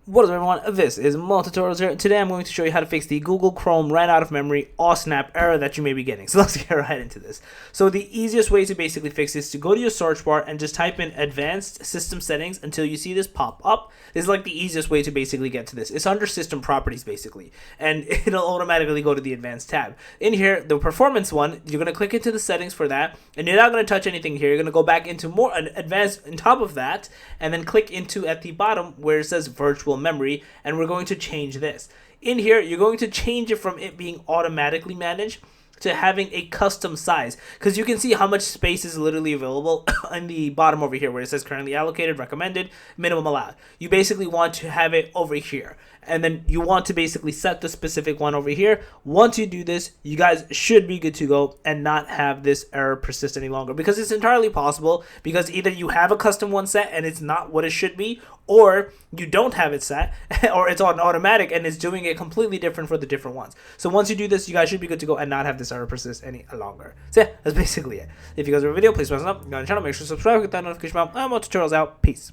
What is up, everyone? This is Multitutorials here. Today I'm going to show you how to fix the Google Chrome ran out of memory or snap error that you may be getting. So let's get right into this. So the easiest way to basically fix this is to go to your search bar and just type in advanced system settings until you see this pop up. This is like the easiest way to basically get to this. It's under system properties basically, and it'll automatically go to the advanced tab. In here, the performance one, you're going to click into the settings for that, and you're not going to touch anything here. You're going to go back into more advanced on top of that, and then click into at the bottom where it says virtual memory, and we're going to change this. In here, you're going to change it from it being automatically managed to having a custom size, because you can see how much space is literally available in the bottom over here where it says currently allocated, recommended, minimum allowed. You basically want to have it over here, and then you want to basically set the specific one over here. Once you do this, you guys should be good to go and not have this error persist any longer, because it's entirely possible, because either you have a custom one set and it's not what it should be, or you don't have it set or it's on automatic and it's doing it completely different for the different ones. So once you do this, you guys should be good to go and not have this error persist any longer. So yeah, that's basically it. If you guys have a video, please thumbs up. If you're on the channel, make sure to subscribe, hit that notification bell. I'm Multitutorials out. Peace.